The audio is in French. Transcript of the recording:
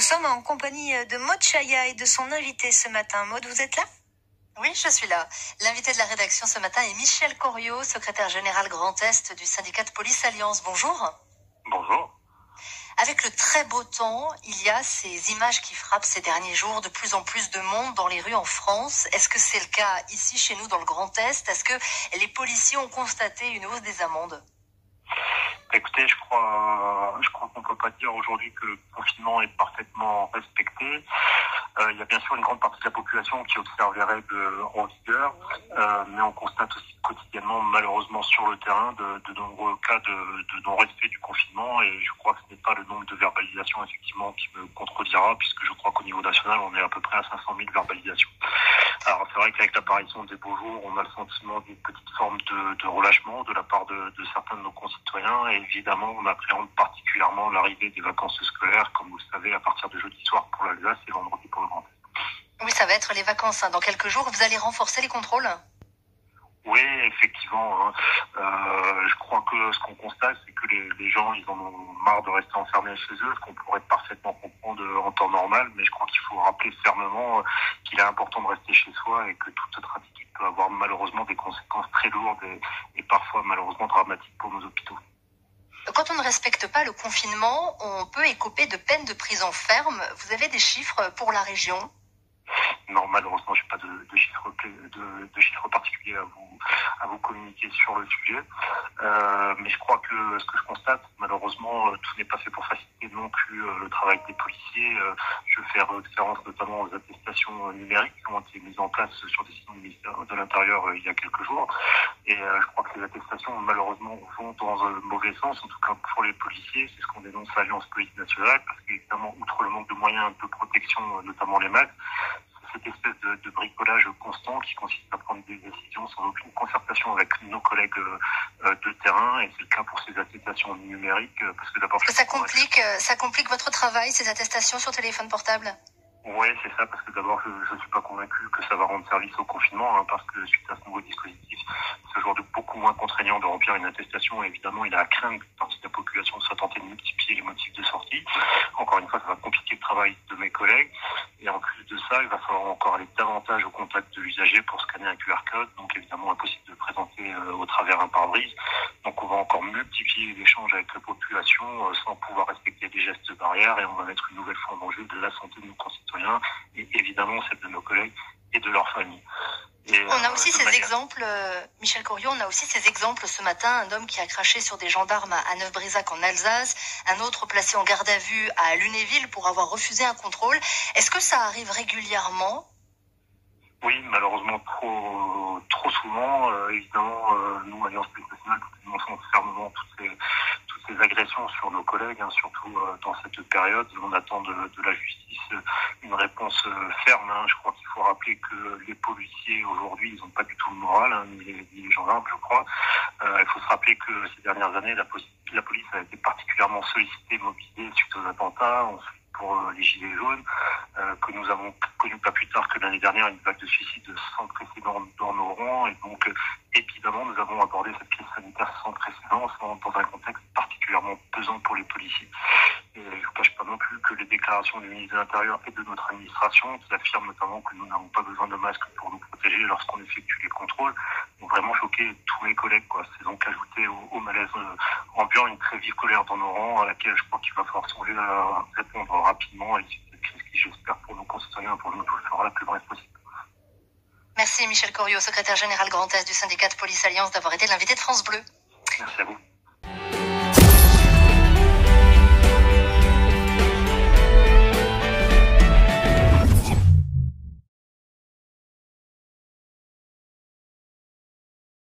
sommes en compagnie de Maud Chaya et de son invité ce matin. Maud, vous êtes là ? Oui, je suis là. L'invité de la rédaction ce matin est Michel Coriot, secrétaire général Grand Est du syndicat de Police Alliance. Bonjour. Bonjour. Avec le très beau temps, il y a ces images qui frappent ces derniers jours, de plus en plus de monde dans les rues en France. Est-ce que c'est le cas ici, chez nous, dans le Grand Est ? Est-ce que les policiers ont constaté une hausse des amendes ? Écoutez, je crois qu'on ne peut pas dire aujourd'hui que le confinement est parfaitement respecté. Il y a bien sûr une grande partie de la population qui observe les règles en vigueur, mais on constate aussi quotidiennement, malheureusement sur le terrain, de nombreux cas de non-respect du confinement, et je crois que ce n'est pas le nombre de verbalisations effectivement qui me contredira, puisque je crois qu'au niveau national, on est à peu près à 500 000 verbalisations. Alors c'est vrai qu'avec l'apparition des beaux jours, on a le sentiment d'une petite forme de relâchement de la part de certains de nos concitoyens, et évidemment on appréhende particulièrement l'arrivée des vacances scolaires, comme vous le savez, à partir de jeudi soir pour l'Alsace et vendredi pour le Grand Est. Oui, ça va être les vacances dans quelques jours. Vous allez renforcer les contrôles ? Oui, effectivement. Je crois que ce qu'on constate, c'est que les gens, ils en ont marre de rester enfermés chez eux, ce qu'on pourrait parfaitement comprendre en temps normal, mais je crois qu'il faut rappeler fermement qu'il est important de rester chez soi et que toute cette pratique peut avoir malheureusement des conséquences très lourdes et parfois malheureusement dramatiques pour nos hôpitaux. Quand on ne respecte pas le confinement, on peut écoper de peines de prison ferme. Vous avez des chiffres pour la région ? Non, malheureusement, je n'ai pas de chiffres particuliers à vous communiquer sur le sujet. Mais je crois que ce que je constate, malheureusement, tout n'est pas fait pour faciliter non plus le travail des policiers. Je fais référence notamment aux attestations numériques qui ont été mises en place sur des sites du ministère de l'Intérieur il y a quelques jours. Et je crois que les attestations, malheureusement, vont dans un mauvais sens, en tout cas pour les policiers. C'est ce qu'on dénonce à l'Alliance Police Nationale, parce qu'évidemment, outre le manque de moyens de protection, notamment les masques, cette espèce de bricolage constant qui consiste à prendre des décisions sans aucune concertation avec nos collègues de terrain, et c'est le cas pour ces attestations numériques, parce que d'abord... Ça complique votre travail, ces attestations sur téléphone portable ? Oui, c'est ça, parce que d'abord, je ne suis pas convaincu que ça va rendre service au confinement, parce que suite à ce nouveau dispositif, c'est aujourd'hui beaucoup moins contraignant de remplir une attestation, et évidemment, il a à craindre qu'une partie de la population soit tentée de multiplier les motifs de sortie. Encore une fois, ça va compliquer le travail de mes collègues, et en plus de ça, il va falloir encore aller davantage au contact de l'usager pour scanner un QR code, donc évidemment impossible de le présenter au travers un pare-brise. Donc on va encore multiplier les échanges avec la population sans pouvoir respecter des gestes barrières, et on va mettre une nouvelle fois en danger de la santé de nos concitoyens et évidemment celle de nos collègues et de leurs familles. On a aussi ces exemples, Michel Coriot, on a aussi ces exemples ce matin, un homme qui a craché sur des gendarmes à Neuf-Brisach en Alsace, un autre placé en garde à vue à Lunéville pour avoir refusé un contrôle. Est-ce que ça arrive régulièrement ? Oui, malheureusement trop souvent. Évidemment, nous, Alliance Police Nationale, nous dénonçons fermement toutes ces agressions sur nos collègues, surtout dans cette période. On attend de la justice une réponse ferme. Je crois qu'il faut rappeler que les policiers aujourd'hui, ils n'ont pas du tout le moral, ni les gendarmes, je crois. Il faut se rappeler que ces dernières années, la police a été particulièrement sollicitée, mobilisée suite aux attentats, pour les gilets jaunes, que nous avons connu pas plus tard que l'année dernière une vague de suicides sans précédent dans nos rangs, et donc évidemment nous avons abordé cette crise sanitaire sans précédent dans un contexte particulièrement pesant pour les policiers. Et je ne vous cache pas non plus que les déclarations du ministre de l'Intérieur et de notre administration, qui affirment notamment que nous n'avons pas besoin de masques pour nous protéger lorsqu'on effectue les contrôles, ont vraiment choqué tous mes collègues. C'est donc ajouté au malaise ambiant une très vive colère dans nos rangs, à laquelle je crois qu'il va falloir songer à répondre rapidement à l'issue de cette crise qui, j'espère, pour nos concitoyens, pour nous tous, sera la plus brève possible. Merci Michel Coriot, secrétaire général Grand Est du syndicat de Police Alliance, d'avoir été l'invité de France Bleu. Merci à vous.